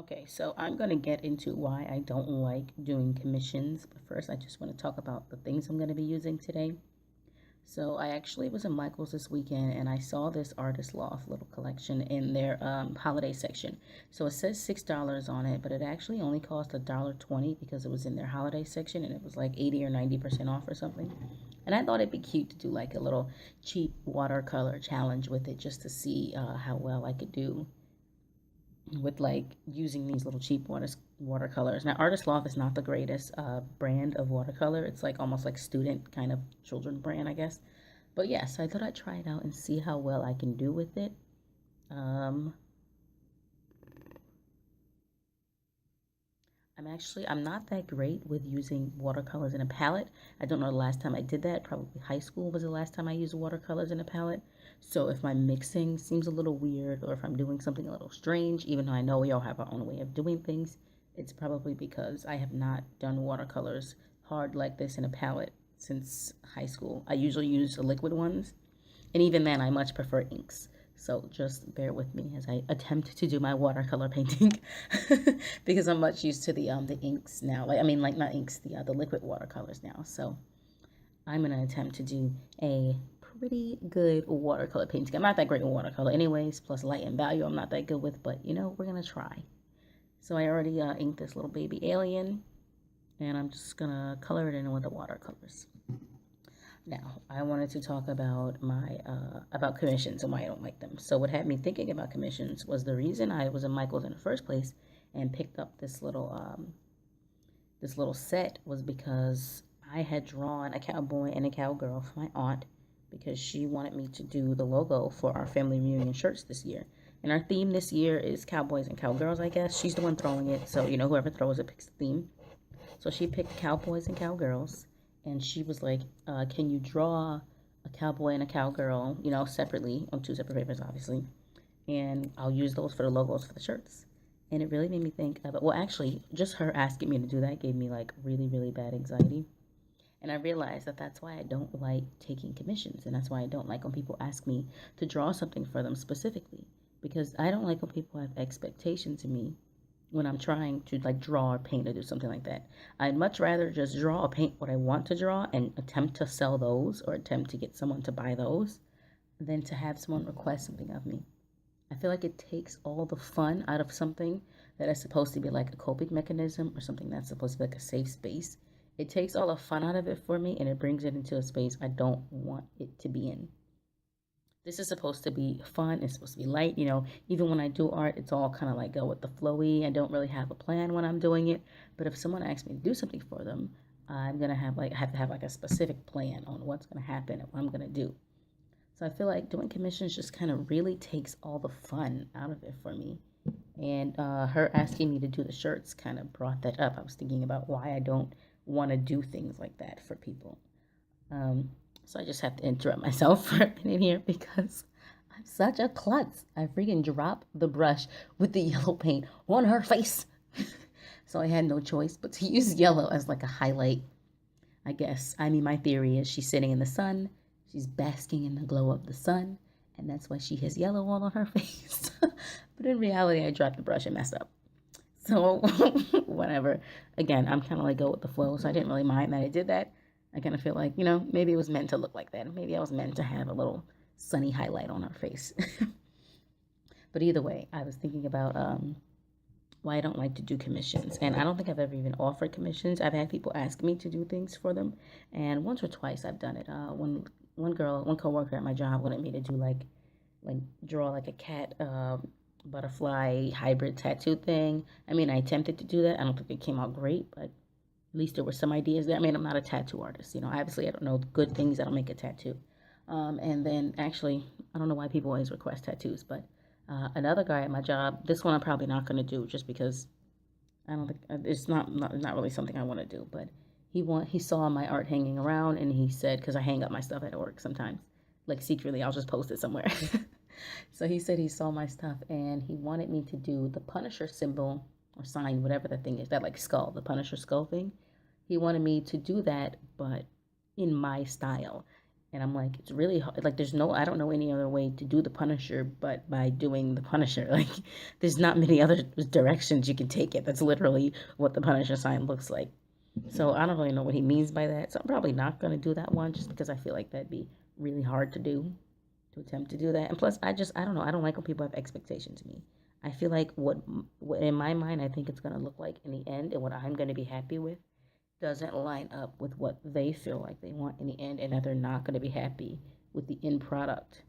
Okay, so I'm going to get into why I don't like doing commissions, but first I just want to talk about the things I'm going to be using today. So I actually was in Michael's this weekend and I saw this Artist Loft little collection in their holiday section. So it says $6 on it, but it actually only cost $1.20 because it was in their holiday section and it was like 80 or 90% off or something. And I thought it'd be cute to do like a little cheap watercolor challenge with it just to see how well I could do with like using these little cheap watercolors. Now, Artist Loft is not the greatest brand of watercolor. It's like almost like student kind of children brand, I guess. But yes, I thought I'd try it out and see how well I can do with it. Um, I'm not that great with using watercolors in a palette. I don't know the last time I did that. Probably high school was the last time I used watercolors in a palette. So if my mixing seems a little weird or if I'm doing something a little strange, even though I know we all have our own way of doing things, it's probably because I have not done watercolors hard like this in a palette since high school. I usually use the liquid ones, and even then I much prefer inks. So just bear with me as I attempt to do my watercolor painting because I'm much used to the inks now. Like not inks, the liquid watercolors now. So I'm gonna attempt to do a pretty good watercolor painting. I'm not that great with watercolor anyways, plus light and value I'm not that good with, but you know, we're gonna try. So I already inked this little baby alien and I'm just gonna color it in with the watercolors. Now, I wanted to talk about my about commissions and why I don't like them. So what had me thinking about commissions was the reason I was in Michael's in the first place and picked up this little set was because I had drawn a cowboy and a cowgirl for my aunt because she wanted me to do the logo for our family reunion shirts this year. And our theme this year is cowboys and cowgirls, I guess. She's the one throwing it, so you know whoever throws it picks the theme. So she picked cowboys and cowgirls, and she was like, "Can you draw a cowboy and a cowgirl, you know, separately on two separate papers, obviously, and I'll use those for the logos for the shirts." And it really made me think of it. Well, actually, just her asking me to do that gave me like really, really bad anxiety. And I realized that that's why I don't like taking commissions, and that's why I don't like when people ask me to draw something for them specifically, because I don't like when people have expectations of me when I'm trying to like draw or paint or do something like that. I'd much rather just draw or paint what I want to draw and attempt to sell those or attempt to get someone to buy those than to have someone request something of me. I feel like it takes all the fun out of something that is supposed to be like a coping mechanism or something that's supposed to be like a safe space. It takes all the fun out of it for me and it brings it into a space I don't want it to be in. This is supposed to be fun. It's supposed to be light. You know, even when I do art, it's all kind of like go with the flowy. I don't really have a plan when I'm doing it. But if someone asks me to do something for them, I'm gonna have to have like a specific plan on what's gonna happen and what I'm gonna do. So I feel like doing commissions just kind of really takes all the fun out of it for me. And her asking me to do the shirts kind of brought that up. I was thinking about why I don't want to do things like that for people. Um, so I just have to interrupt myself for a minute here because I'm such a klutz. I freaking dropped the brush with the yellow paint on her face. So I had no choice but to use yellow as like a highlight, I guess. I mean, my theory is she's sitting in the sun, she's basking in the glow of the sun, and that's why she has yellow all on her face. But in reality, I dropped the brush and messed up. So, whatever. Again, I'm kind of like go with the flow, so I didn't really mind that I did that. I kind of feel like, you know, maybe it was meant to look like that. Maybe I was meant to have a little sunny highlight on her face. But either way, I was thinking about why I don't like to do commissions. And I don't think I've ever even offered commissions. I've had people ask me to do things for them. And once or twice I've done it. One coworker at my job wanted me to do like draw like a cat butterfly hybrid tattoo thing. I mean, I attempted to do that. I don't think it came out great, but at least there were some ideas there. I mean, I'm not a tattoo artist, you know. Obviously, I don't know good things that'll make a tattoo. And then actually, I don't know why people always request tattoos, but another guy at my job, this one I'm probably not going to do just because I don't think it's not really something I want to do. But He saw my art hanging around, and he said, because I hang up my stuff at work sometimes, like secretly, I'll just post it somewhere. So he said he saw my stuff, and he wanted me to do the Punisher symbol or sign, whatever the thing is, that like skull, the Punisher skull thing. He wanted me to do that, but in my style. And I'm like, it's really hard. Like, I don't know any other way to do the Punisher but by doing the Punisher. Like, there's not many other directions you can take it. That's literally what the Punisher sign looks like. So I don't really know what he means by that. So I'm probably not going to do that one just because I feel like that'd be really hard to do, to attempt to do that. And plus, I don't know. I don't like when people have expectations of me. I feel like what in my mind I think it's going to look like in the end and what I'm going to be happy with doesn't line up with what they feel like they want in the end, and that they're not going to be happy with the end product.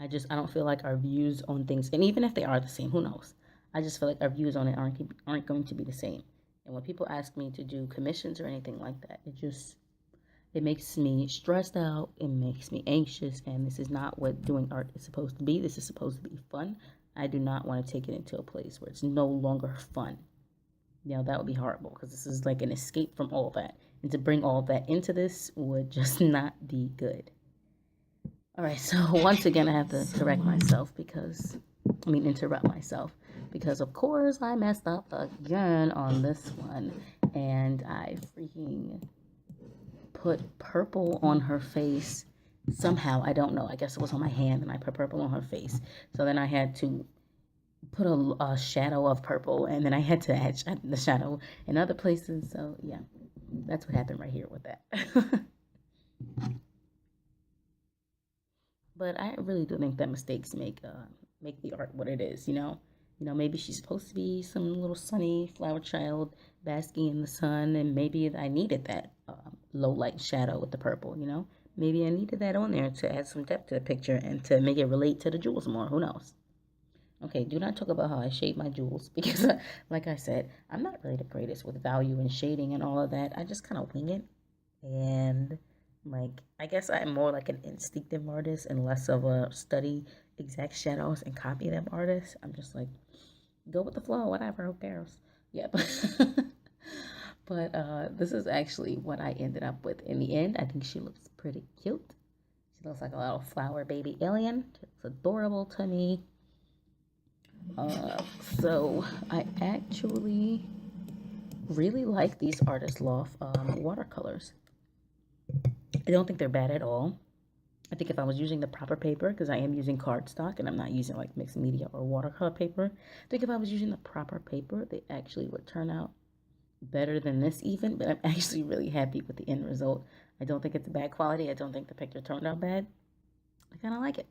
I don't feel like our views on things, and even if they are the same, who knows? I just feel like our views on it aren't going to be the same. And when people ask me to do commissions or anything like that, it makes me stressed out. It makes me anxious, and this is not what doing art is supposed to be. This is supposed to be fun. I do not want to take it into a place where it's no longer fun. That would be horrible because this is like an escape from all that. And to bring all that into this would just not be good. All right, so once again, I have to interrupt myself because of course I messed up again on this one. And I freaking put purple on her face somehow. I don't know. I guess it was on my hand and I put purple on her face. So then I had to put a shadow of purple, and then I had to add the shadow in other places. So yeah, that's what happened right here with that. But I really do think that mistakes make the art what it is. Maybe she's supposed to be some little sunny flower child basking in the sun, and maybe I needed that low light shadow with the purple. Maybe I needed that on there to add some depth to the picture and to make it relate to the jewels more. Who knows? Okay, do not talk about how I shade my jewels because, like I said, I'm not really the greatest with value and shading and all of that. I just kind of wing it. And, like, I guess I'm more like an instinctive artist and less of a study exact shadows and copy them artist. I'm just like, go with the flow, whatever, who cares? Yeah, but this is actually what I ended up with in the end. I think she looks pretty cute. She looks like a little flower baby alien. She looks adorable to me. So I actually really like these Artist Loft watercolors. I don't think they're bad at all. I think if I was using the proper paper, because I am using cardstock and I'm not using like mixed media or watercolor paper, I think if I was using the proper paper, they actually would turn out better than this even, but I'm actually really happy with the end result. I don't think it's bad quality. I don't think the picture turned out bad. I kind of like it.